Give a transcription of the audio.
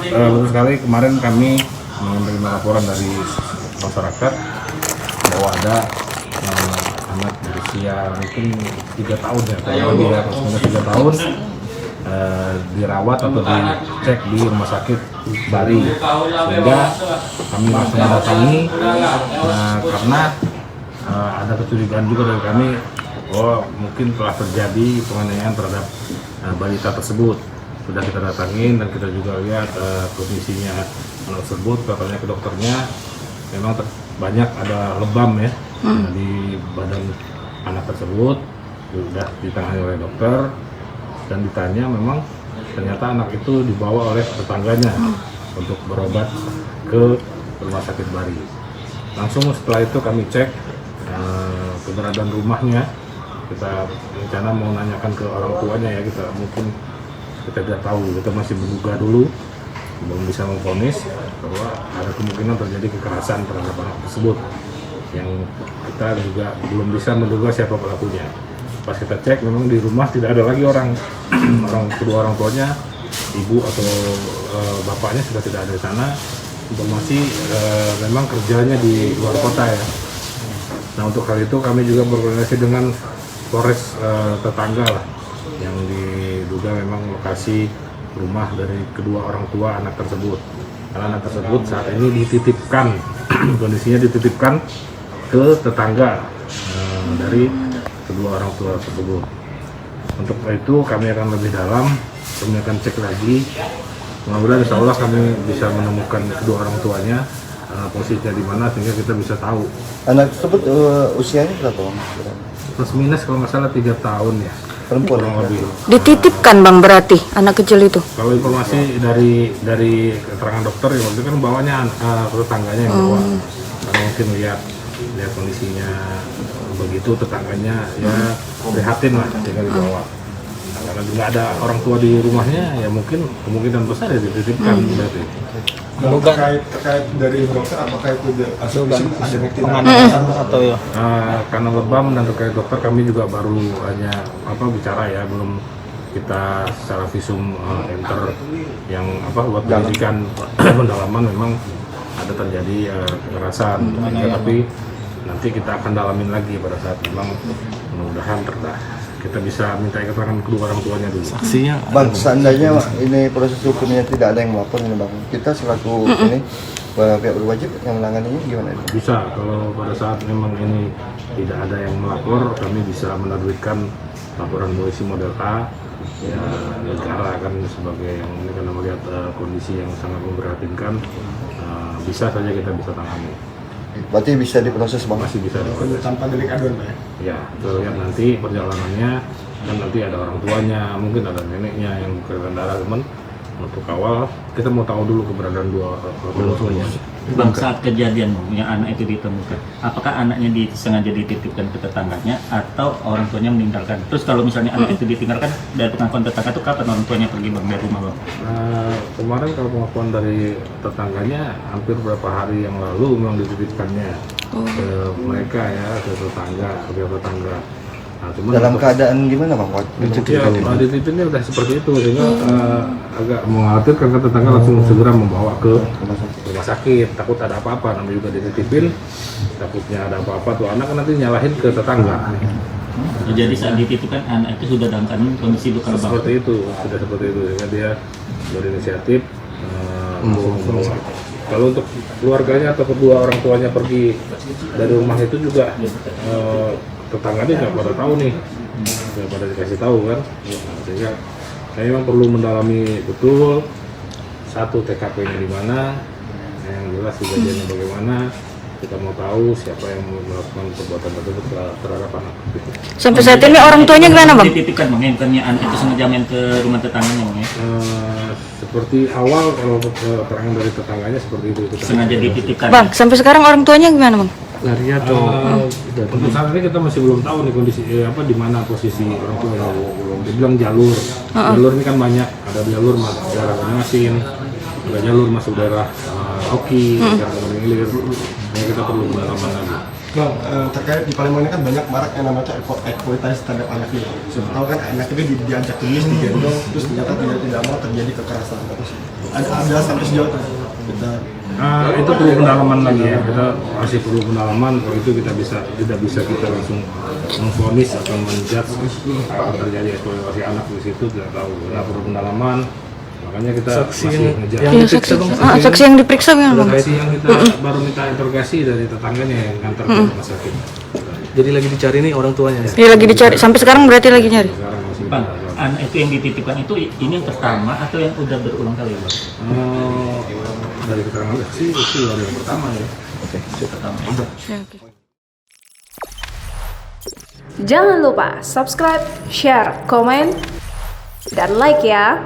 Betul sekali, kemarin kami menerima laporan dari masyarakat bahwa ada anak berusia mungkin 3 tahun ya, kalau dia 3 tahun dirawat atau dicek di rumah sakit Bari, sehingga kami langsung mendatangi karena ada kecurigaan juga dari kami bahwa mungkin telah terjadi penganiayaan terhadap balita tersebut. Sudah kita datangin dan kita juga lihat kondisinya anak tersebut, katanya ke dokternya memang banyak ada lebam ya di badan anak tersebut, sudah ditangani oleh dokter dan ditanya memang ternyata anak itu dibawa oleh tetangganya untuk berobat ke rumah sakit Bari. Langsung setelah itu kami cek keberadaan rumahnya, kita rencana mau nanyakan ke orang tuanya ya, kita tidak tahu, kita masih menduga dulu, belum bisa memvonis bahwa ada kemungkinan terjadi kekerasan terhadap anak tersebut yang kita juga belum bisa menduga siapa pelakunya. Pas kita cek memang di rumah tidak ada lagi kedua orang tuanya, ibu atau bapaknya sudah tidak ada di sana. Informasi memang kerjanya di luar kota ya. Nah, untuk hal itu kami juga berkoordinasi dengan Polres tetangga lah, yang diduga memang lokasi rumah dari kedua orang tua anak tersebut. Karena anak tersebut saat ini dititipkan, kondisinya dititipkan ke tetangga dari kedua orang tua tersebut. Untuk itu kami akan lebih dalam, kami akan cek lagi. Mudah-mudahan insya Allah kami bisa menemukan kedua orang tuanya, posisinya di mana sehingga kita bisa tahu. Anak tersebut usianya berapa? Plus minus kalau nggak salah 3 tahun ya. Perempuan lebih. Dititipkan Bang berarti anak kecil itu? Kalau informasi dari keterangan dokter ya, waktu itu kan bawanya tetangganya yang bawa. Karena mungkin lihat kondisinya begitu, tetangganya ya prihatin lah sehingga dibawa. Nah, karena nggak ada orang tua di rumahnya, ya mungkin kemungkinan besar ya dititipkan berarti. Kalau terkait dari dokter, apakah itu ada penganiayaan atau ya? Karena lebam dan terkait dokter kami juga baru hanya bicara ya, belum kita secara visum enter yang buat penyidikan pendalaman memang ada terjadi kekerasan, tapi nanti kita akan dalamin lagi pada saat memang mudah-mudahan kita bisa minta keterangan kedua orang tuanya dulu. Saksinya, Bang, seandainya ini proses hukumnya tidak ada yang melapor ini Bang, kita selaku ini pihak berwajib yang menanganinya gimana? Bisa, kalau pada saat memang ini tidak ada yang melapor, kami bisa menerbitkan laporan polisi model A. Ya, negara akan sebagai yang ini karena melihat kondisi yang sangat memprihatinkan, bisa saja kita bisa tangani. Berarti bisa diproses Bang? Masih bisa diproses. tanpa delik aduan Pak ya? Ya, kita lihat nanti perjalanannya, dan nanti ada orang tuanya, mungkin ada neneknya yang berkendara teman untuk kawal. Kita mau tahu dulu keberadaan dua tuanya. Bang, saat kejadian yang anak itu ditemukan, apakah anaknya sengaja dititipkan ke tetangganya atau orang tuanya meninggalkan? Terus kalau misalnya anak itu ditinggalkan dari pengakuan tetangga itu kapan orang tuanya pergi Bang dari rumah Bang? Kemarin kalau pengakuan dari tetangganya hampir beberapa hari yang lalu memang dititipkannya ke mereka ya, ke tetangga. Nah, Dalam keadaan gimana Bang? Ya, dititipnya udah seperti itu sehingga agak mengkhawatirkan, karena tetangga langsung segera membawa ke rumah sakit. Takut ada apa-apa, namanya juga dititipin, takutnya ada apa-apa tuh anak kan nanti nyalahin ke tetangga. Jadi saat dititipkan anak itu sudah dalam keadaan kondisi luka lebam. Sudah seperti itu sehingga dia berinisiatif. Kalau untuk keluarganya atau kedua orang tuanya pergi dari rumah itu juga tetangganya nggak pada tahu nih, nggak pada dikasih tahu kan. Sehingga saya memang perlu mendalami betul satu TKP-nya di mana, yang jelas kejadiannya bagaimana. Kita mau tahu siapa yang melakukan perbuatan tersebut terhadap anak. Sampai saat ini orang tuanya gimana Bang? Dititipkan Bang, bukannya anak itu sengaja main ke rumah tetangganya Bang ya? Seperti awal kalau keterangan dari tetangganya seperti itu. Sengaja dititipkan. Bang, sampai sekarang orang tuanya gimana Bang? Lari atau untuk saat ini kita masih belum tahu nih kondisi di mana posisi orang tua. Belum dibilang jalur ini kan banyak, ada jalur masuk daerah Banyasin, ada jalur masuk daerah Oki, daerah Mengilir. Kita perlu pendalaman lagi. Bang, terkait di Palembang ini kan banyak marak yang namanya eksploitasi terhadap anak ini. Siapa tahu kan anak itu diajak tulis, digendong, terus ternyata tidak mau terjadi kekerasan. Ada sampai sejauh itu kita. Itu perlu pendalaman lagi ya, kita masih perlu pendalaman. Kalau itu kita tidak bisa kita langsung memvonis atau menjudge apakah terjadi eksploitasi anak di situ, tidak tahu. Nah, perlu pendalaman. Makanya kita masih ngejar. Iya, saksi yang diperiksa gimana bang? Saksi yang kita baru minta interogasi dari tetangganya yang ngantar ke rumah sakit. Jadi lagi dicari nih orang tuanya ya? Iya lagi dicari, sampai sekarang berarti lagi nyari. Sekarang masih Bang, anak itu yang dititipkan itu ini yang pertama atau yang udah berulang kali Bang? dari keterangan saksi itu baru yang pertama ya. Ya, oke. Jangan lupa subscribe, share, komen, dan like ya.